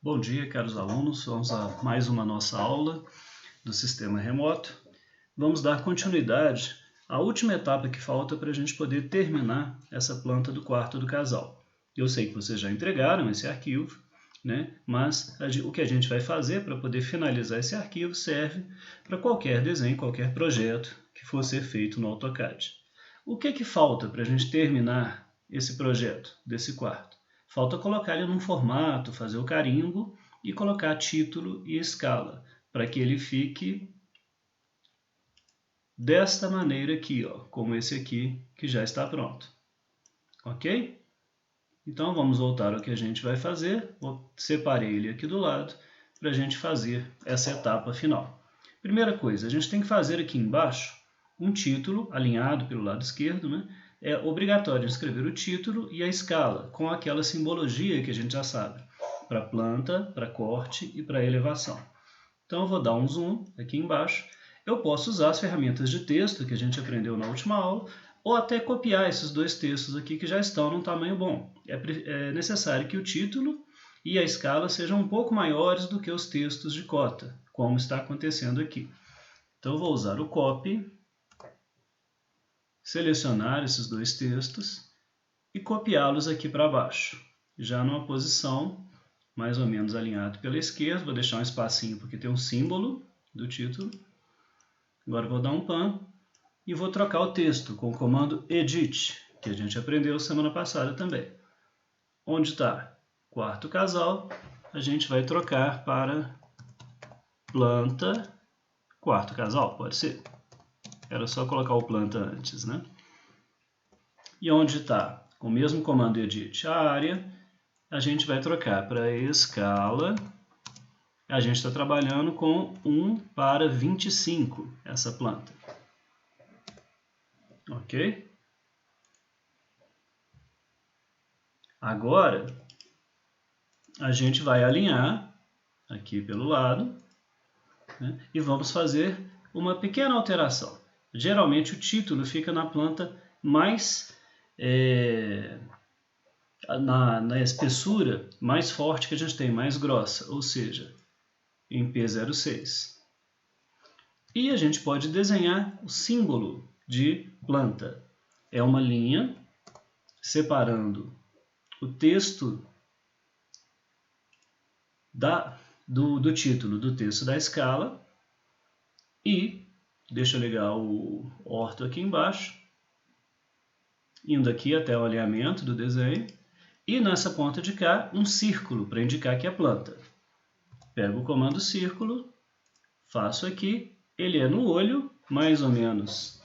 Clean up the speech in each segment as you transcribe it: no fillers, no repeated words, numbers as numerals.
Bom dia, caros alunos. Vamos a mais uma nossa aula do sistema remoto. Vamos dar continuidade à última etapa que falta para a gente poder terminar essa planta do quarto do casal. Eu sei que vocês já entregaram esse arquivo, né? Mas o que a gente vai fazer para poder finalizar esse arquivo serve para qualquer desenho, qualquer projeto que for ser feito no AutoCAD. O que falta para a gente terminar esse projeto desse quarto? Falta colocar ele num formato, fazer o carimbo e colocar título e escala, para que ele fique desta maneira aqui, ó, como esse aqui que já está pronto. Ok? Então vamos voltar ao que a gente vai fazer. Separei ele aqui do lado para a gente fazer essa etapa final. Primeira coisa, a gente tem que fazer aqui embaixo um título alinhado pelo lado esquerdo, né? É obrigatório escrever o título e a escala, com aquela simbologia que a gente já sabe, para planta, para corte e para elevação. Então eu vou dar um zoom aqui embaixo. Eu posso usar as ferramentas de texto que a gente aprendeu na última aula, ou até copiar esses dois textos aqui que já estão num tamanho bom. É necessário que o título e a escala sejam um pouco maiores do que os textos de cota, como está acontecendo aqui. Então eu vou usar o copy, selecionar esses dois textos e copiá-los aqui para baixo, já numa posição mais ou menos alinhado pela esquerda. Vou deixar um espacinho porque tem um símbolo do título. Agora vou dar um pan e vou trocar o texto com o comando edit, que a gente aprendeu semana passada também. Onde está quarto casal, a gente vai trocar para planta quarto casal, pode ser. Era só colocar o planta antes, né? E onde está, com o mesmo comando edit, a área, a gente vai trocar para escala. A gente está trabalhando com 1:25, essa planta. Ok? Agora, a gente vai alinhar aqui pelo lado, né? E vamos fazer uma pequena alteração. Geralmente o título fica na planta mais, na espessura mais forte que a gente tem, mais grossa, ou seja, em P06. E a gente pode desenhar o símbolo de planta. É uma linha separando o texto do título do texto da escala e deixa eu ligar o orto aqui embaixo, indo aqui até o alinhamento do desenho, e nessa ponta de cá um círculo para indicar que é planta. Pego o comando círculo, faço aqui, ele é no olho, mais ou menos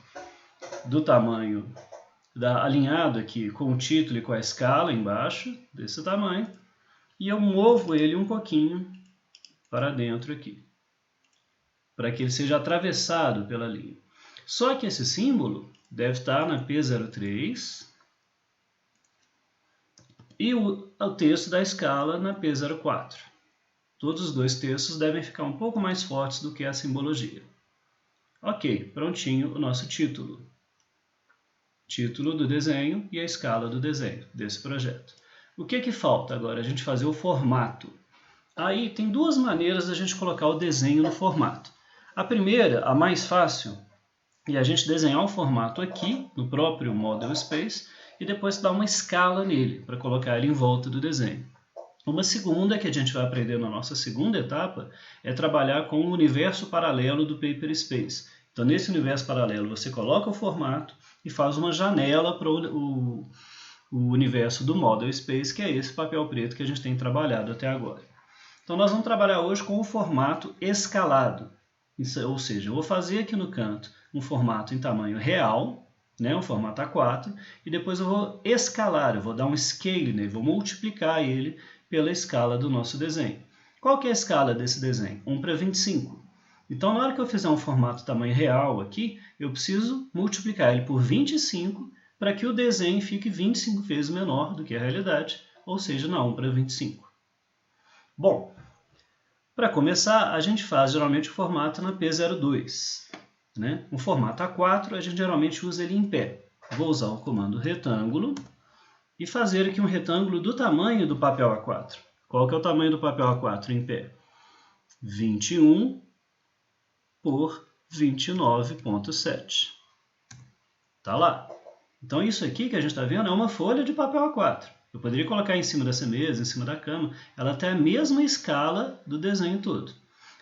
do tamanho, alinhado aqui com o título e com a escala embaixo, desse tamanho, e eu movo ele um pouquinho para dentro aqui, para que ele seja atravessado pela linha. Só que esse símbolo deve estar na P03 e o texto da escala na P04. Todos os dois textos devem ficar um pouco mais fortes do que a simbologia. Ok, prontinho o nosso título. Título do desenho e a escala do desenho desse projeto. O que falta agora? A gente fazer o formato. Aí tem duas maneiras da gente colocar o desenho no formato. A primeira, a mais fácil, é a gente desenhar o formato aqui, no próprio Model Space, e depois dar uma escala nele, para colocar ele em volta do desenho. Uma segunda, que a gente vai aprender na nossa segunda etapa, é trabalhar com o universo paralelo do Paper Space. Então, nesse universo paralelo, você coloca o formato e faz uma janela para o universo do Model Space, que é esse papel preto que a gente tem trabalhado até agora. Então, nós vamos trabalhar hoje com o formato escalado. Ou seja, eu vou fazer aqui no canto um formato em tamanho real, né, um formato A4, e depois eu vou escalar, eu vou dar um scale nele, vou multiplicar ele pela escala do nosso desenho. Qual que é a escala desse desenho? 1:25. Então, na hora que eu fizer um formato tamanho real aqui, eu preciso multiplicar ele por 25 para que o desenho fique 25 vezes menor do que a realidade, ou seja, na 1:25. Bom, para começar, a gente faz geralmente o formato na P02. Né? O formato A4, a gente geralmente usa ele em pé. Vou usar o comando retângulo e fazer aqui um retângulo do tamanho do papel A4. Qual que é o tamanho do papel A4 em pé? 21 por 29,7. Tá lá. Então isso aqui que a gente está vendo é uma folha de papel A4. Eu poderia colocar em cima dessa mesa, em cima da cama. Ela tem a mesma escala do desenho todo.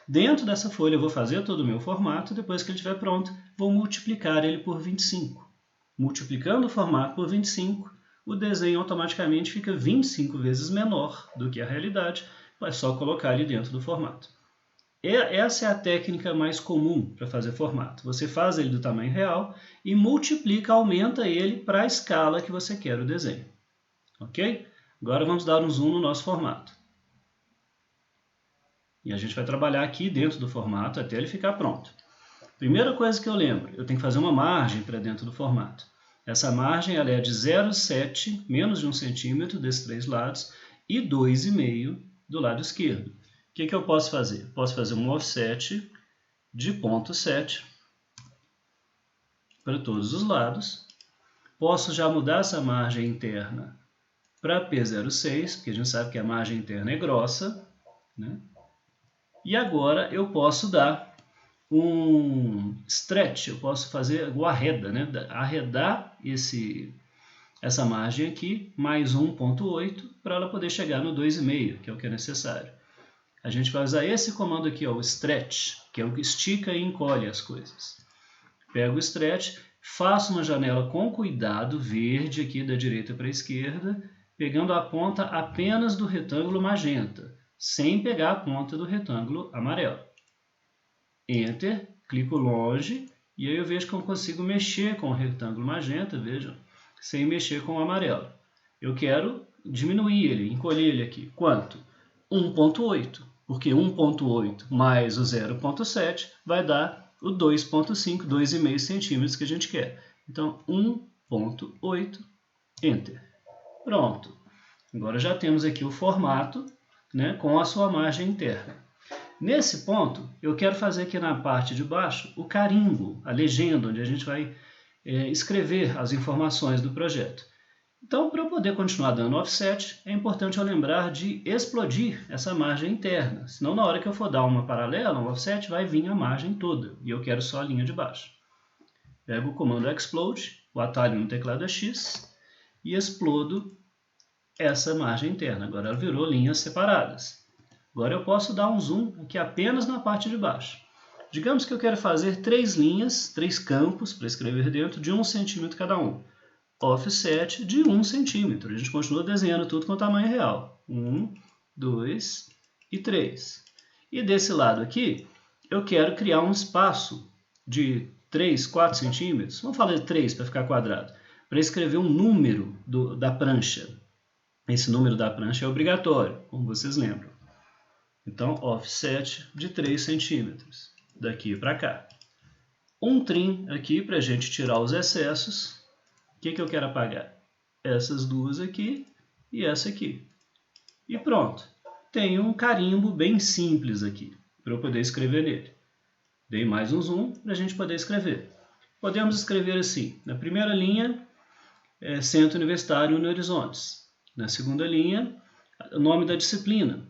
Dentro dessa folha eu vou fazer todo o meu formato. Depois que ele estiver pronto, vou multiplicar ele por 25. Multiplicando o formato por 25, o desenho automaticamente fica 25 vezes menor do que a realidade. É só colocar ele dentro do formato. Essa é a técnica mais comum para fazer formato. Você faz ele do tamanho real e multiplica, aumenta ele para a escala que você quer o desenho. Ok? Agora vamos dar um zoom no nosso formato. E a gente vai trabalhar aqui dentro do formato até ele ficar pronto. Primeira coisa que eu lembro, eu tenho que fazer uma margem para dentro do formato. Essa margem ela é de 0,7, menos de 1 centímetro desses 3 lados, e 2,5 do lado esquerdo. O que eu posso fazer? Posso fazer um offset de 0,7 para todos os lados. Posso já mudar essa margem interna para P06, porque a gente sabe que a margem interna é grossa, né? E agora eu posso dar um stretch, eu posso fazer o arreda, né? Arredar essa margem aqui, mais 1,8, para ela poder chegar no 2,5, que é o que é necessário. A gente vai usar esse comando aqui, ó, o stretch, que é o que estica e encolhe as coisas. Pego o stretch, faço uma janela com cuidado, verde aqui da direita para a esquerda, pegando a ponta apenas do retângulo magenta, sem pegar a ponta do retângulo amarelo. Enter, clico longe, e aí eu vejo que eu consigo mexer com o retângulo magenta, vejam, sem mexer com o amarelo. Eu quero diminuir ele, encolher ele aqui. Quanto? 1,8, porque 1,8 mais o 0,7 vai dar o 2,5, 2,5 centímetros que a gente quer. Então, 1,8, Enter. Pronto. Agora já temos aqui o formato, né, com a sua margem interna. Nesse ponto, eu quero fazer aqui na parte de baixo o carimbo, a legenda, onde a gente vai escrever as informações do projeto. Então, para eu poder continuar dando offset, é importante eu lembrar de explodir essa margem interna. Senão, na hora que eu for dar uma paralela, um offset, vai vir a margem toda. E eu quero só a linha de baixo. Pego o comando Explode, o atalho no teclado é X, e explodo essa margem interna. Agora ela virou linhas separadas. Agora eu posso dar um zoom aqui apenas na parte de baixo. Digamos que eu quero fazer 3 linhas, 3 campos para escrever dentro de 1 centímetro cada um. Offset de 1 centímetro. A gente continua desenhando tudo com tamanho real. 1, 2 e 3. E desse lado aqui, eu quero criar um espaço de 3, 4 centímetros. Vamos falar de 3 para ficar quadrado. Para escrever um número da prancha. Esse número da prancha é obrigatório, como vocês lembram. Então, offset de 3 centímetros. Daqui para cá. Um trim aqui para a gente tirar os excessos. O que eu quero apagar? Essas duas aqui e essa aqui. E pronto. Tenho um carimbo bem simples aqui, para eu poder escrever nele. Dei mais um zoom para a gente poder escrever. Podemos escrever assim. Na primeira linha, Centro Universitário Uni Horizontes. Na segunda linha, o nome da disciplina,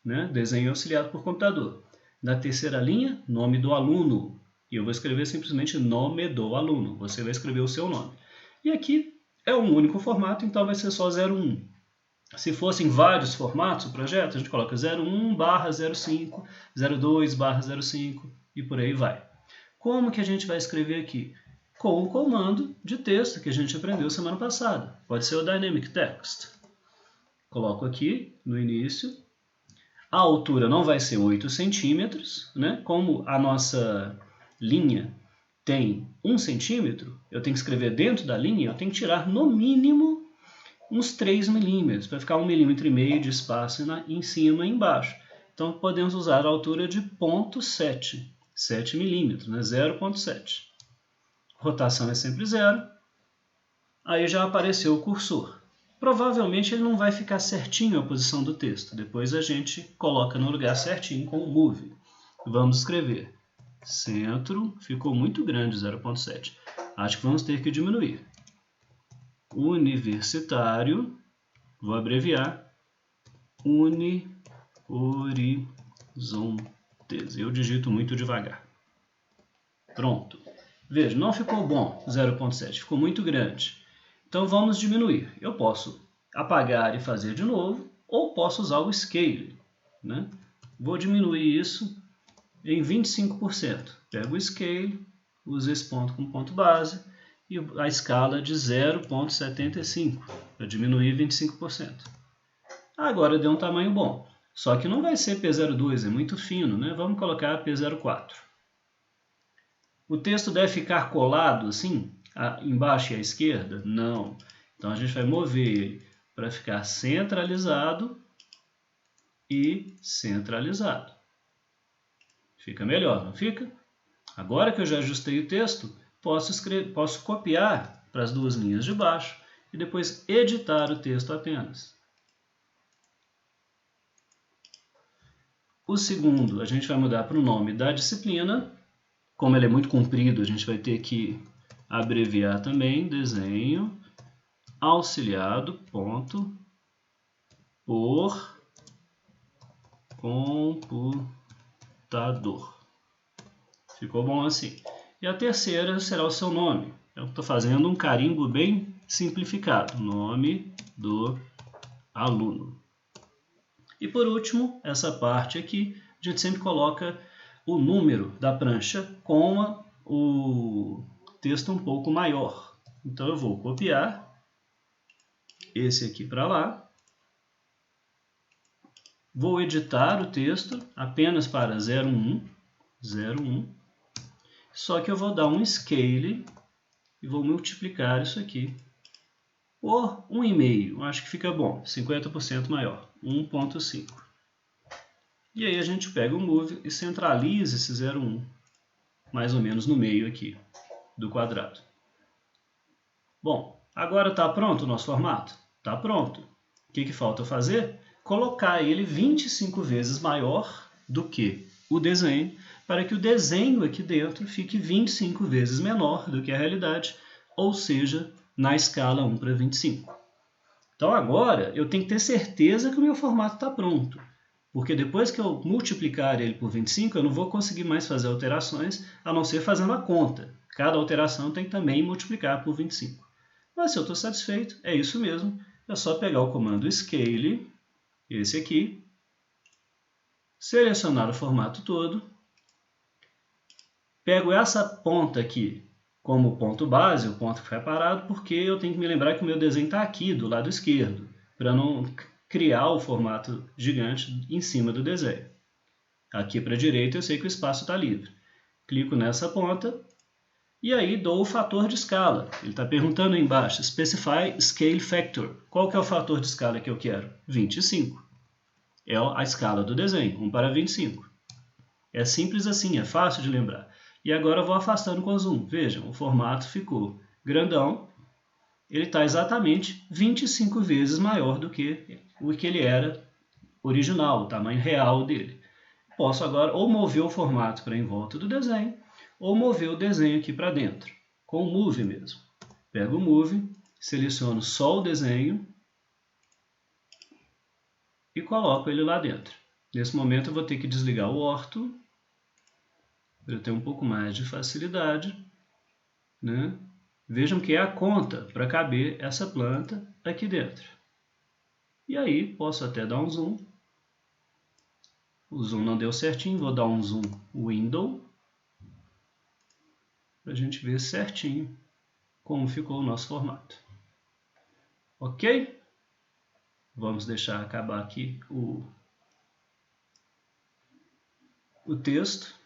né? Desenho auxiliado por computador. Na terceira linha, nome do aluno. E eu vou escrever simplesmente nome do aluno. Você vai escrever o seu nome. E aqui é um único formato, então vai ser só 01. Se fossem vários formatos o projeto, a gente coloca 01/05, 02/05 e por aí vai. Como que a gente vai escrever aqui? Com o comando de texto que a gente aprendeu semana passada. Pode ser o Dynamic Text. Coloco aqui no início. A altura não vai ser 8 centímetros, né? Como a nossa linha tem 1 centímetro, eu tenho que escrever dentro da linha, eu tenho que tirar no mínimo uns 3 milímetros, para ficar 1,5 milímetro de espaço em cima e embaixo. Então podemos usar a altura de 0,7, 7 milímetros, né? 0,7. Rotação é sempre 0. Aí já apareceu o cursor. Provavelmente ele não vai ficar certinho a posição do texto. Depois a gente coloca no lugar certinho com o Move. Vamos escrever. Centro, ficou muito grande 0,7. Acho que vamos ter que diminuir. Universitário, vou abreviar, unihorizontes. Eu digito muito devagar. Pronto. Veja, não ficou bom 0,7, ficou muito grande. Então vamos diminuir. Eu posso apagar e fazer de novo, ou posso usar o scale, né? Vou diminuir isso em 25%. Pego o scale, uso esse ponto como ponto base e a escala de 0,75 para diminuir 25%. Agora deu um tamanho bom. Só que não vai ser P02, é muito fino, né? Vamos colocar P04. O texto deve ficar colado assim, embaixo e à esquerda? Não. Então a gente vai mover ele para ficar centralizado e centralizado. Fica melhor, não fica? Agora que eu já ajustei o texto, posso copiar para as duas linhas de baixo e depois editar o texto apenas. O segundo, a gente vai mudar para o nome da disciplina. Como ele é muito comprido, a gente vai ter que abreviar também. Desenho auxiliado ponto por computador. Ficou bom assim. E a terceira será o seu nome. Eu estou fazendo um carimbo bem simplificado. Nome do aluno. E por último, essa parte aqui, a gente sempre coloca o número da prancha com o texto um pouco maior. Então eu vou copiar esse aqui para lá. Vou editar o texto apenas para 01. Só que eu vou dar um scale e vou multiplicar isso aqui por 1,5. Acho que fica bom, 50% maior, 1,5. E aí a gente pega o move e centraliza esse 0,1, mais ou menos no meio aqui do quadrado. Bom, agora está pronto o nosso formato? Está pronto. O que falta fazer? Colocar ele 25 vezes maior do que o desenho, para que o desenho aqui dentro fique 25 vezes menor do que a realidade, ou seja, na escala 1 para 25. Então agora eu tenho que ter certeza que o meu formato está pronto, porque depois que eu multiplicar ele por 25, eu não vou conseguir mais fazer alterações, a não ser fazendo a conta. Cada alteração tem que também multiplicar por 25. Mas se eu estou satisfeito, é isso mesmo, é só pegar o comando scale, esse aqui, selecionar o formato todo, pego essa ponta aqui como ponto base, o ponto que foi parado, porque eu tenho que me lembrar que o meu desenho está aqui, do lado esquerdo, para não criar o formato gigante em cima do desenho. Aqui para a direita eu sei que o espaço está livre. Clico nessa ponta e aí dou o fator de escala. Ele está perguntando aí embaixo, Specify Scale Factor. Qual que é o fator de escala que eu quero? 25. É a escala do desenho, 1 para 25. É simples assim, é fácil de lembrar. E agora eu vou afastando com o zoom. Vejam, o formato ficou grandão. Ele está exatamente 25 vezes maior do que o que ele era original, o tamanho real dele. Posso agora ou mover o formato para em volta do desenho, ou mover o desenho aqui para dentro, com o Move mesmo. Pego o Move, seleciono só o desenho e coloco ele lá dentro. Nesse momento eu vou ter que desligar o orto, para eu ter um pouco mais de facilidade, né? Vejam que é a conta para caber essa planta aqui dentro. E aí posso até dar um zoom. O zoom não deu certinho, vou dar um zoom window, para a gente ver certinho como ficou o nosso formato. Ok? Vamos deixar acabar aqui o texto.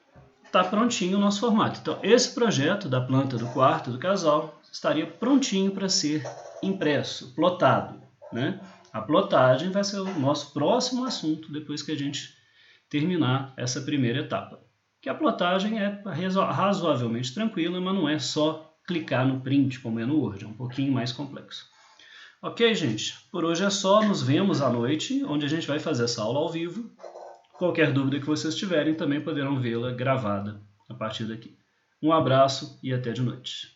Está prontinho o nosso formato. Então, esse projeto da planta do quarto do casal estaria prontinho para ser impresso, plotado, né? A plotagem vai ser o nosso próximo assunto depois que a gente terminar essa primeira etapa. Que a plotagem é razoavelmente tranquila, mas não é só clicar no print como é no Word, é um pouquinho mais complexo. Ok, gente? Por hoje é só, nos vemos à noite, onde a gente vai fazer essa aula ao vivo. Qualquer dúvida que vocês tiverem, também poderão vê-la gravada a partir daqui. Um abraço e até de noite.